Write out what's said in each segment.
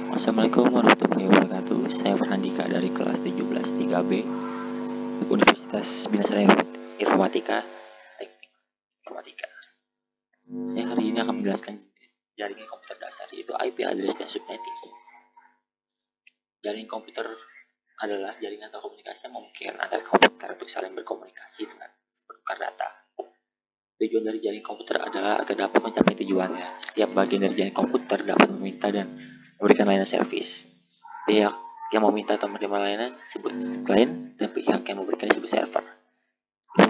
Assalamualaikum warahmatullahi wabarakatuh. Saya Fernandika dari kelas 17 3B Universitas Bina Informatika, Teknik Informatika. Saya hari ini akan menjelaskan jaringan komputer dasar, yaitu IP address dan subnetting. Jaringan komputer adalah jaringan atau komunikasi yang memungkinkan antar komputer untuk saling berkomunikasi dengan bertukar data. Tujuan dari jaringan komputer adalah agar dapat mencapai tujuannya. Setiap bagian dari jaringan komputer dapat meminta dan memberikan layanan servis. Pihak yang meminta atau menerima layanan disebut klien, dan pihak yang memberikan disebut server.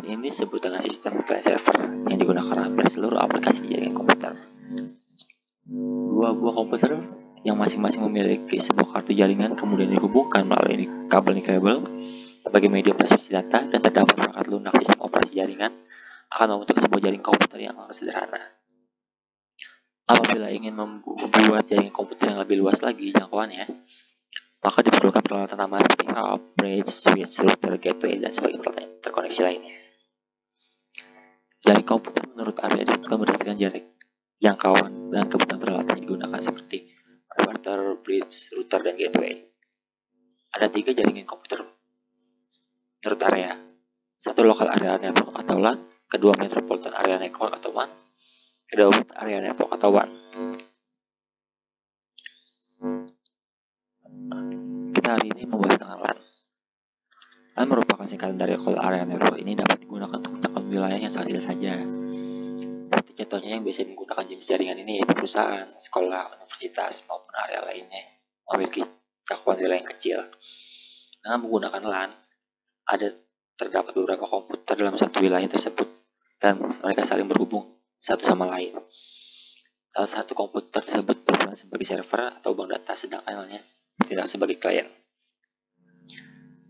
Ini disebut dengan sistem client server yang digunakan hampir seluruh aplikasi jaringan komputer. Dua buah komputer yang masing-masing memiliki sebuah kartu jaringan kemudian dihubungkan melalui kabel sebagai media transmisi data, dan terdapat perangkat lunak sistem operasi jaringan akan membentuk sebuah jaringan komputer yang sederhana. Apabila ingin membuat jaringan komputer yang lebih luas lagi jangkauannya, maka diperlukan peralatan tambahan seperti hub, bridge, switch, router, gateway, dan sebagainya peralatan terkoneksi lainnya. Jaringan komputer menurut area ditentukan berdasarkan jarak jangkauan dan kebutuhan peralatan yang digunakan seperti converter, bridge, router, dan gateway. Ada 3 jaringan komputer menurut area. 1 local area network atau LAN, kedua metropolitan area network atau WAN, kedua wide area network atau WAN. Kita hari ini membahas tentang LAN. LAN merupakan singkatan dari local area network. Ini dapat digunakan untuk mencakup wilayah yang sangat kecil saja. Seperti contohnya yang biasa menggunakan jenis jaringan ini yaitu perusahaan, sekolah, universitas, maupun area lainnya memiliki cakupan wilayah yang kecil. Dengan menggunakan LAN, terdapat beberapa komputer dalam satu wilayah tersebut dan mereka saling berhubung satu sama lain. Salah satu komputer tersebut berperan sebagai server atau bank data, sedangkan lainnya bertindak sebagai klien.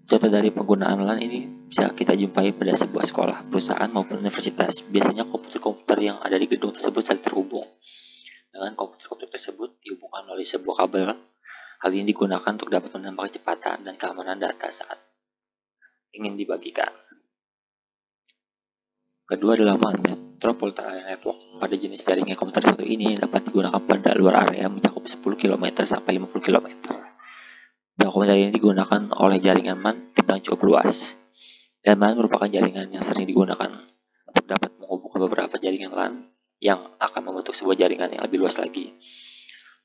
Contoh dari penggunaan LAN ini bisa kita jumpai pada sebuah sekolah, perusahaan, maupun universitas. Biasanya komputer-komputer yang ada di gedung tersebut saling terhubung. Dengan komputer-komputer tersebut dihubungkan melalui sebuah kabel. Hal ini digunakan untuk dapat menambah kecepatan dan keamanan data saat ingin dibagikan. Kedua adalah WAN, Metropolitan Area Network. Pada jenis jaringan komputer satu ini dapat digunakan pada luar area mencakup 10 km sampai 50 km. Dan komputer ini digunakan oleh jaringan MAN yang cukup luas. Dan MAN merupakan jaringan yang sering digunakan untuk dapat menghubungkan beberapa jaringan LAN yang akan membentuk sebuah jaringan yang lebih luas lagi.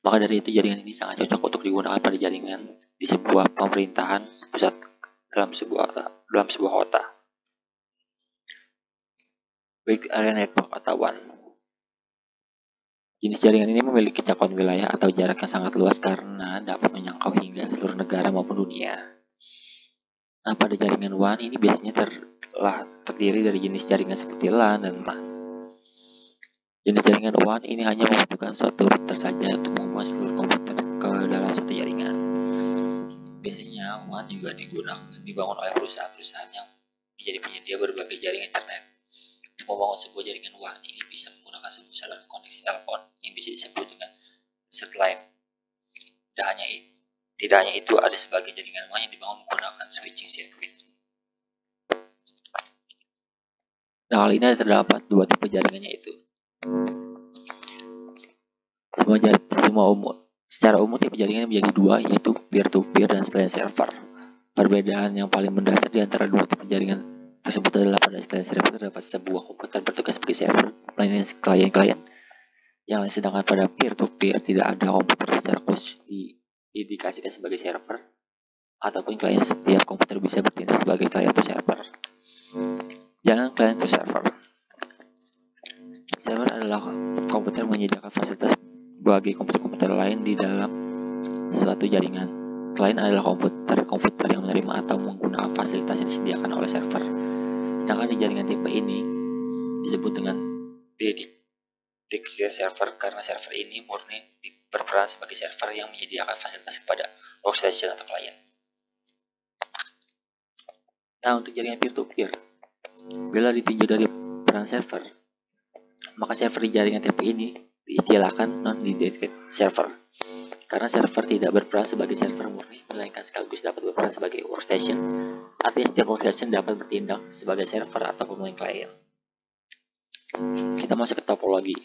Maka dari itu jaringan ini sangat cocok untuk digunakan pada jaringan di sebuah pemerintahan pusat dalam sebuah kota. Wide Area Network atau WAN. Jenis jaringan ini memiliki cakupan wilayah atau jarak yang sangat luas karena dapat menjangkau hingga seluruh negara maupun dunia. Nah, pada jaringan WAN ini biasanya terdiri dari jenis jaringan seperti LAN dan MAN. Jenis jaringan WAN ini hanya membutuhkan suatu router saja untuk menghubungkan seluruh komputer ke dalam satu jaringan. Biasanya WAN juga dibangun oleh perusahaan-perusahaan yang menjadi penyedia berbagai jaringan internet. Untuk membangun sebuah jaringan WAN ini bisa menggunakan sebuah saluran koneksi telepon yang bisa disebut dengan satellite. Tidak hanya itu, ada sebagian jaringan WAN yang dibangun menggunakan switching circuit. Nah, hal ini terdapat 2 tipe jaringannya yaitu secara umum tipe jaringan menjadi 2 yaitu peer-to-peer dan client server. Perbedaan yang paling mendasar di antara 2 tipe jaringan tersebut adalah pada client server terdapat sebuah komputer bertugas sebagai server melayani klien-klien yang lain, sedangkan pada peer-to-peer tidak ada komputer secara khusus didedikasikan sebagai server ataupun klien. Setiap komputer bisa bertindak sebagai client to server. Jangan client to server. Server adalah komputer menyediakan fasilitas bagi komputer-komputer lain di dalam suatu jaringan. Klien adalah komputer yang menerima atau menggunakan fasilitas yang disediakan oleh server. Sedangkan di jaringan tipe ini disebut dengan dedicated server karena server ini murni berperan sebagai server yang menyediakan fasilitas kepada workstation atau klien. Nah, untuk jaringan peer-to-peer, bila ditinjau dari peran server, maka server di jaringan tipe ini diistilahkan non-dedicated server. Karena server tidak berperan sebagai server murni, melainkan sekaligus dapat berperan sebagai workstation. Artinya setiap workstation dapat bertindak sebagai server ataupun klien. Kita masuk ke topologi.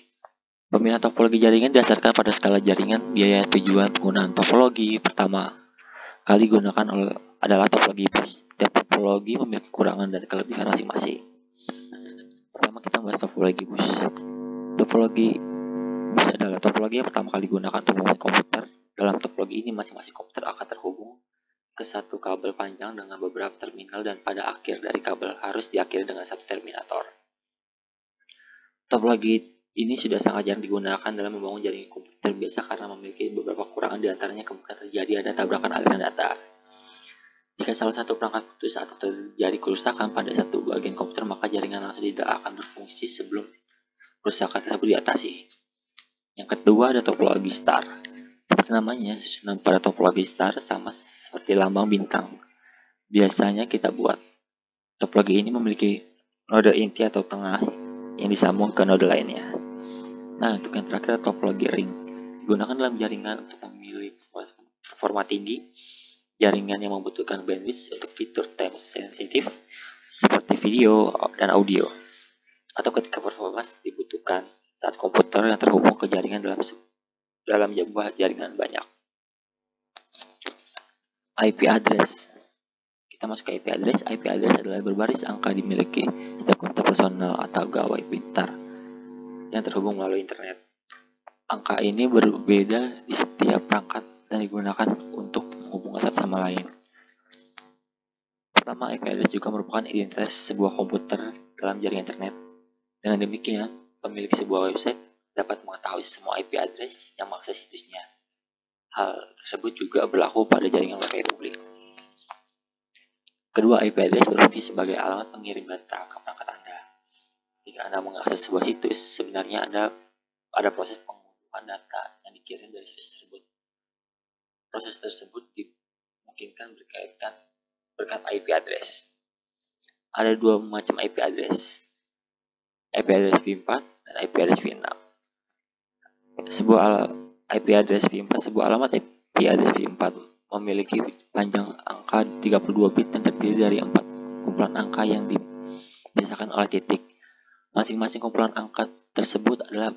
Pemilihan topologi jaringan didasarkan pada skala jaringan, biaya tujuan penggunaan topologi. Pertama kali gunakan adalah topologi bus. Setiap topologi memiliki kekurangan dan kelebihan masing-masing. Pertama kita bahas topologi bus. Topologi bus adalah topologi yang pertama kali digunakan untuk membangun komputer. Dalam topologi ini masing-masing komputer akan terhubung ke satu kabel panjang dengan beberapa terminal dan pada akhir dari kabel harus diakhiri dengan satu terminator. Topologi ini sudah sangat jarang digunakan dalam membangun jaringan komputer biasa karena memiliki beberapa kekurangan, diantaranya kemungkinan terjadi ada tabrakan aliran data. Jika salah satu perangkat putus atau terjadi kerusakan pada satu bagian komputer, maka jaringan langsung tidak akan berfungsi sebelum kerusakan tersebut diatasi. Yang kedua ada topologi star. Seperti namanya, susunan pada topologi star sama seperti lambang bintang. Biasanya kita buat. Topologi ini memiliki node inti atau tengah yang disambung ke node lainnya. Nah, untuk yang terakhir topologi ring. Digunakan dalam jaringan untuk memilih performa tinggi, jaringan yang membutuhkan bandwidth untuk fitur time sensitif seperti video dan audio, atau ketika performance dibutuhkan saat komputer yang terhubung ke jaringan dalam sebuah jaringan banyak. IP address. Kita masuk ke IP address. IP address adalah berbaris angka dimiliki setiap komputer personal atau gawai pintar yang terhubung melalui internet. Angka ini berbeda di setiap perangkat dan digunakan untuk menghubungkan satu sama lain. Pertama, IP address juga merupakan identitas sebuah komputer dalam jaringan internet. Dengan demikian, pemilik sebuah website dapat mengetahui semua IP address yang mengakses situsnya. Hal tersebut juga berlaku pada jaringan Wi-Fi publik. Kedua, IP address berfungsi sebagai alamat pengirim data ke perangkat Anda. Jika Anda mengakses sebuah situs, sebenarnya ada proses pengunduhan data yang dikirim dari situs tersebut. Proses tersebut dimungkinkan berkat IP address. Ada dua macam IP address, IP address v4 dan IP address v6. Sebuah IP address v4, sebuah alamat IP address v4 memiliki panjang angka 32 bit dan terdiri dari 4 kumpulan angka yang dipisahkan oleh titik. Masing-masing kumpulan angka tersebut adalah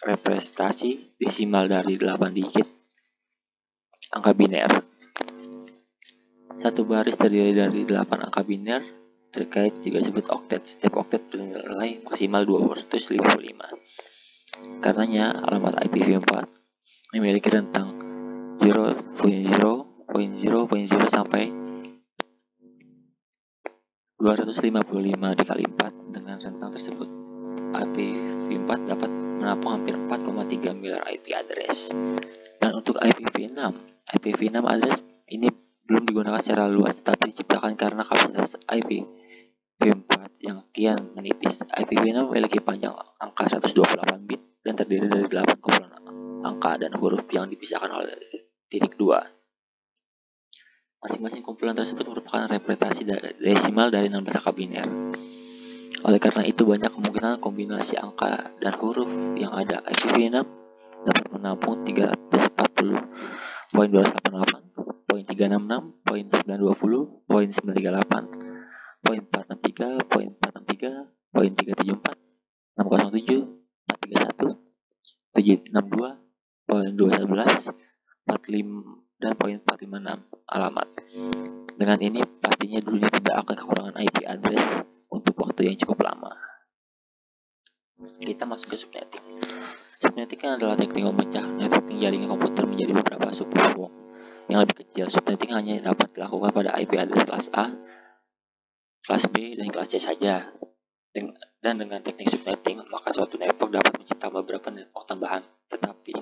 representasi desimal dari 8 digit angka biner. Satu baris terdiri dari 8 angka biner terkait juga disebut oktet. Setiap oktet bernilai maksimal 255. Karenanya alamat IPv4 memiliki rentang 0.0.0.0 sampai 255 dikali 4. Dengan rentang tersebut, IPv4 dapat menampung hampir 4,3 miliar IP address. Dan untuk IPv6 address ini belum digunakan secara luas, tetapi diciptakan karena kapasitas IPv4 yang kian menipis. IPv6 memiliki panjang angka 128 bit dan terdiri dari 8 kumpulan angka dan huruf yang dipisahkan oleh titik 2. Masing-masing kumpulan tersebut merupakan representasi desimal dari 16 angka biner. Oleh karena itu, banyak kemungkinan kombinasi angka dan huruf yang ada. IPv6 dapat menampung 340.288, 366, 920, 938, 463, 463, 374, 607, 431, 762, 211, 45 dan 456 alamat. Dengan ini pastinya dunia tidak akan kekurangan IP address untuk waktu yang cukup lama. Kita masuk ke subnetting. Subnetting adalah teknik memecah networking jaringan komputer menjadi beberapa subnetwork yang lebih kecil. Subnetting hanya dapat dilakukan pada IP address kelas A, kelas B, dan kelas C saja. Dan dengan teknik subnetting, maka suatu network dapat menciptakan beberapa network tambahan. Tetapi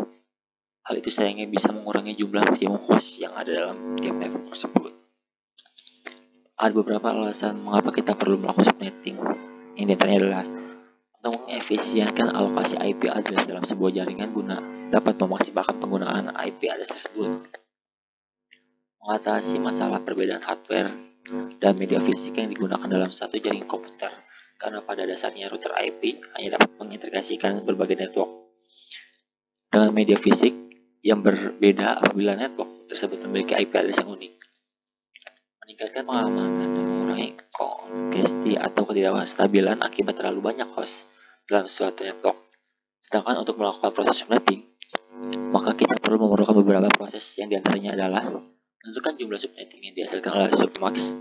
hal itu sayangnya bisa mengurangi jumlah maksimum host yang ada dalam tiap network tersebut. Ada beberapa alasan mengapa kita perlu melakukan subnetting. Ini diantaranya adalah untuk mengefisienkan alokasi IP address dalam sebuah jaringan guna dapat memaksimalkan penggunaan IP address tersebut. Mengatasi masalah perbedaan hardware dan media fisik yang digunakan dalam satu jaringan komputer, karena pada dasarnya router IP hanya dapat mengintegrasikan berbagai network dengan media fisik yang berbeda apabila network tersebut memiliki IP address yang unik. Meningkatkan pengamanan dan mengurangi kongesti atau ketidakstabilan akibat terlalu banyak host dalam suatu network. Sedangkan untuk melakukan proses subnetting, maka kita perlu memerlukan beberapa proses yang diantaranya adalah menentukan jumlah subnetting yang dihasilkan oleh submax,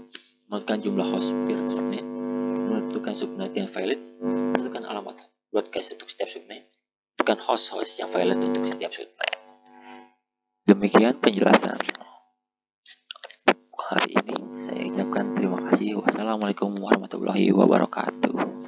menentukan jumlah host per subnet, menentukan subnet yang valid, menentukan alamat broadcast untuk setiap subnet, menentukan host-host yang valid untuk setiap subnet. Demikian penjelasan hari ini. Saya ucapkan terima kasih. Wassalamualaikum warahmatullahi wabarakatuh.